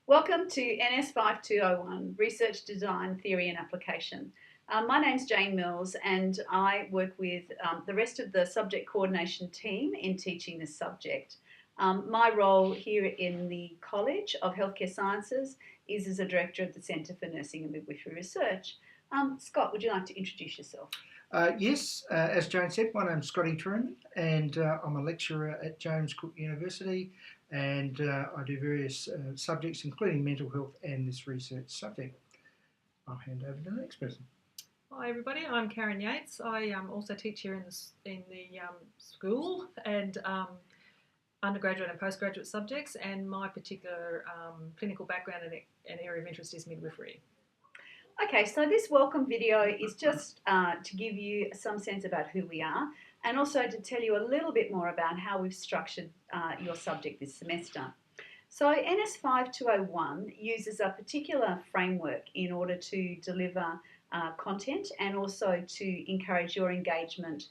Welcome to NS5201, Research, Design, Theory and Application. My name's Jane Mills and I work with the rest of the subject coordination team in teaching this subject. My role here in the College of Healthcare Sciences is as a Director of the Centre for Nursing and Midwifery Research. Scott, would you like to introduce yourself? Yes, as Jane said, my name's Scotty Truman and I'm a lecturer at James Cook University and I do various subjects including mental health and this research subject. I'll hand over to the next person. Hi everybody, I'm Karen Yates. I also teach here in the school and undergraduate and postgraduate subjects, and my particular clinical background and area of interest is midwifery. Okay, so this welcome video is just to give you some sense about who we are and also to tell you a little bit more about how we've structured your subject this semester. So NS5201 uses a particular framework in order to deliver content and also to encourage your engagement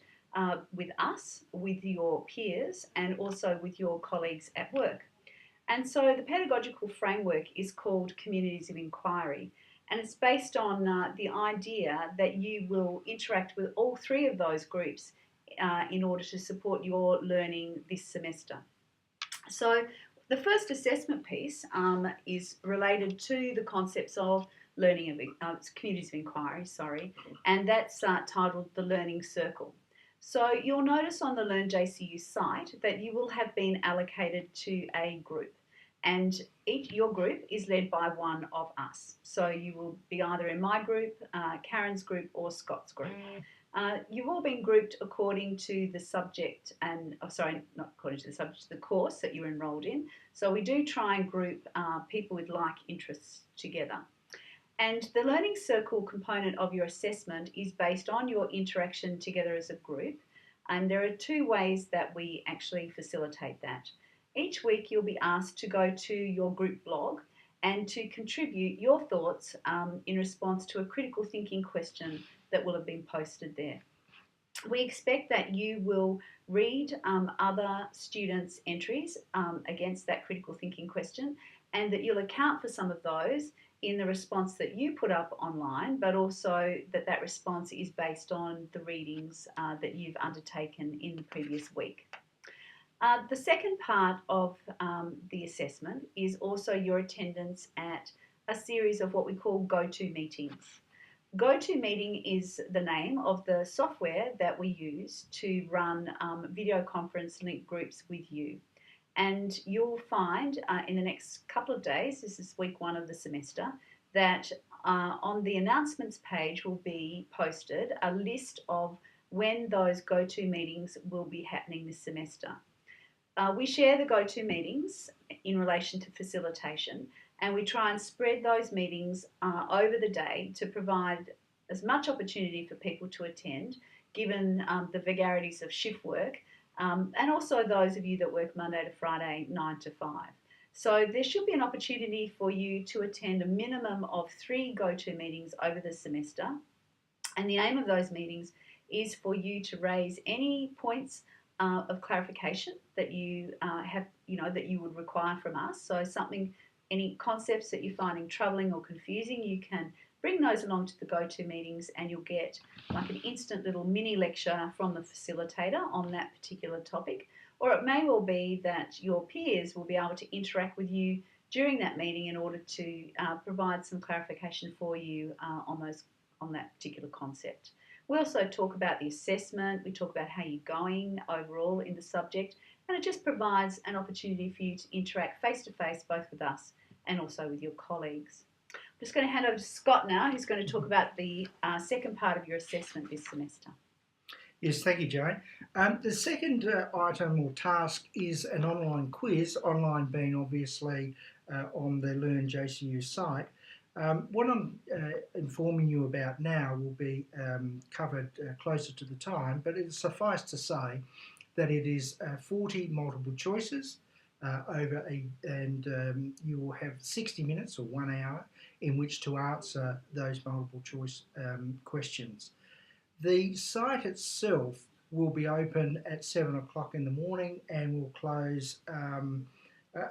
with us, with your peers and also with your colleagues at work. And so the pedagogical framework is called Communities of Inquiry. And it's based on the idea that you will interact with all three of those groups in order to support your learning this semester. So the first assessment piece is related to the concepts of learning of communities of inquiry, and that's titled The Learning Circle. So you'll notice on the Learn JCU site that you will have been allocated to a group. And your group is led by one of us. So you will be either in my group, Karen's group or Scott's group. You've all been grouped according to the subject not according to the subject, the course that you're enrolled in. So we do try and group people with like interests together. And the learning circle component of your assessment is based on your interaction together as a group. And there are two ways that we actually facilitate that. Each week you'll be asked to go to your group blog and to contribute your thoughts in response to a critical thinking question that will have been posted there. We expect that you will read other students' entries against that critical thinking question and that you'll account for some of those in the response that you put up online, but also that that response is based on the readings that you've undertaken in the previous week. The second part of the assessment is also your attendance at a series of what we call go-to meetings. Go-to meeting is the name of the software that we use to run video conference link groups with you. And you'll find in the next couple of days, this is week one of the semester, that on the announcements page will be posted a list of when those go-to meetings will be happening this semester. We share the go-to meetings in relation to facilitation, and we try and spread those meetings over the day to provide as much opportunity for people to attend, given the vagaries of shift work, and also those of you that work Monday to Friday, 9 to 5. So there should be an opportunity for you to attend a minimum of 3 go-to meetings over the semester, and the aim of those meetings is for you to raise any points of clarification that you that you would require from us. So any concepts that you're finding troubling or confusing, you can bring those along to the go-to meetings and you'll get like an instant little mini lecture from the facilitator on that particular topic. Or it may well be that your peers will be able to interact with you during that meeting in order to provide some clarification for you on that particular concept. We also talk about the assessment, we talk about how you're going overall in the subject, and it just provides an opportunity for you to interact face-to-face both with us and also with your colleagues. I'm just going to hand over to Scott now, who's going to talk about the second part of your assessment this semester. Yes, thank you, Jane. The second item or task is an online quiz, online being obviously on the Learn JCU site. What I'm informing you about now will be covered closer to the time, but it suffice to say that it is 40 multiple choices and you will have 60 minutes or 1 hour in which to answer those multiple choice questions. The site itself will be open at 7 o'clock in the morning and will close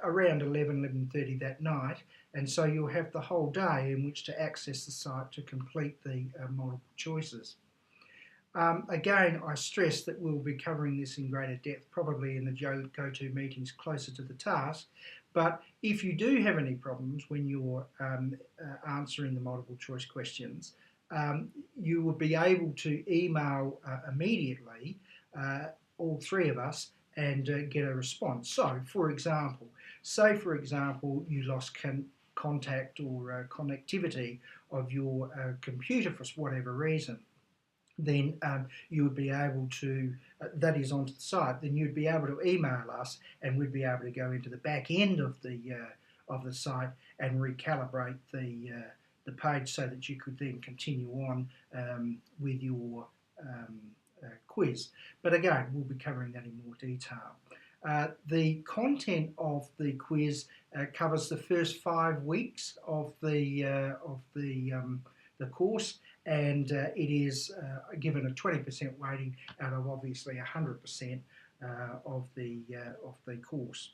around 11:30 that night, and so you'll have the whole day in which to access the site to complete the multiple choices. Again, I stress that we'll be covering this in greater depth probably in the go-to meetings closer to the task, but if you do have any problems when you're answering the multiple choice questions, you will be able to email immediately all three of us and get a response. So, for example, you lost contact or connectivity of your computer for whatever reason, then you would be able to, that is onto the site, then you'd be able to email us and we'd be able to go into the back end of the site and recalibrate the page so that you could then continue on with your quiz. But again, we'll be covering that in more detail. The content of the quiz covers the first 5 weeks of the course, and it is given a 20% weighting out of obviously 100% of the course.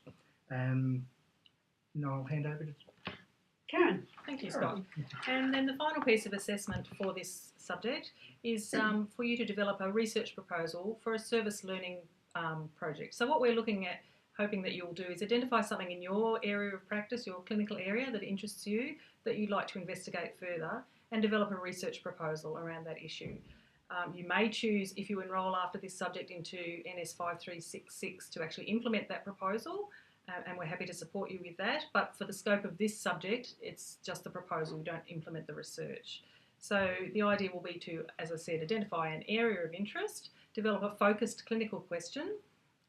Now I'll hand over to Karen. Thank you, Scott. And then the final piece of assessment for this subject is for you to develop a research proposal for a service learning project. So what we're looking at, hoping that you'll do, is identify something in your area of practice, your clinical area that interests you, that you'd like to investigate further, and develop a research proposal around that issue. You may choose, if you enrol after this subject, into NS5301 to actually implement that proposal, and we're happy to support you with that. But for the scope of this subject, it's just the proposal, you don't implement the research. So the idea will be to, as I said, identify an area of interest, develop a focused clinical question,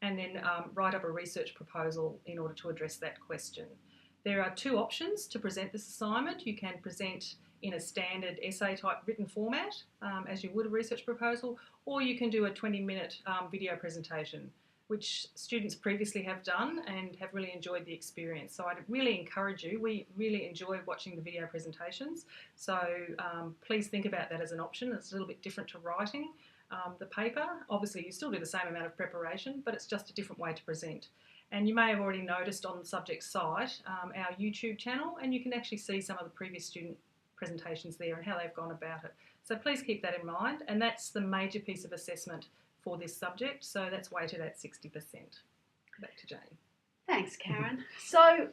and then write up a research proposal in order to address that question. There are 2 options to present this assignment. You can present in a standard essay type written format, as you would a research proposal, or you can do a 20-minute video presentation, which students previously have done and have really enjoyed the experience. So I'd really encourage you, we really enjoy watching the video presentations, so please think about that as an option. It's a little bit different to writing the paper. Obviously you still do the same amount of preparation, but it's just a different way to present. And you may have already noticed on the subject site our YouTube channel, and you can actually see some of the previous student presentations there and how they've gone about it. So please keep that in mind, and that's the major piece of assessment for this subject, so that's weighted at 60%. Back to Jane. Thanks, Karen. So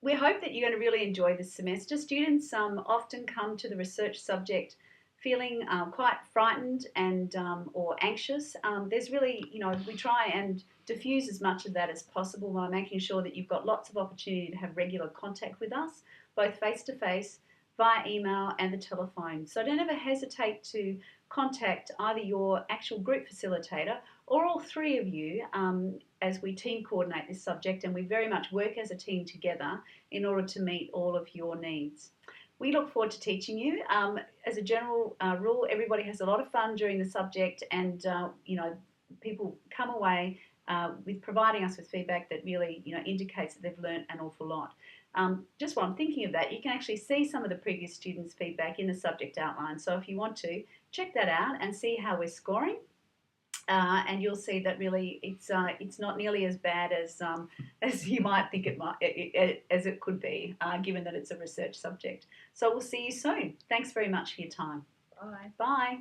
we hope that you're going to really enjoy this semester. Students often come to the research subject feeling quite frightened and or anxious. There's really, we try and diffuse as much of that as possible by making sure that you've got lots of opportunity to have regular contact with us, both face-to-face, via email and the telephone. So don't ever hesitate to contact either your actual group facilitator or all 3 of you as we team coordinate this subject, and we very much work as a team together in order to meet all of your needs. We look forward to teaching you. As a general rule, everybody has a lot of fun during the subject, and people come away with providing us with feedback that really indicates that they've learnt an awful lot. Just while I'm thinking of that, you can actually see some of the previous students' feedback in the subject outline. So if you want to, check that out and see how we're scoring. And you'll see that really it's not nearly as bad as you might think as it could be, given that it's a research subject. So we'll see you soon. Thanks very much for your time. Bye. Bye.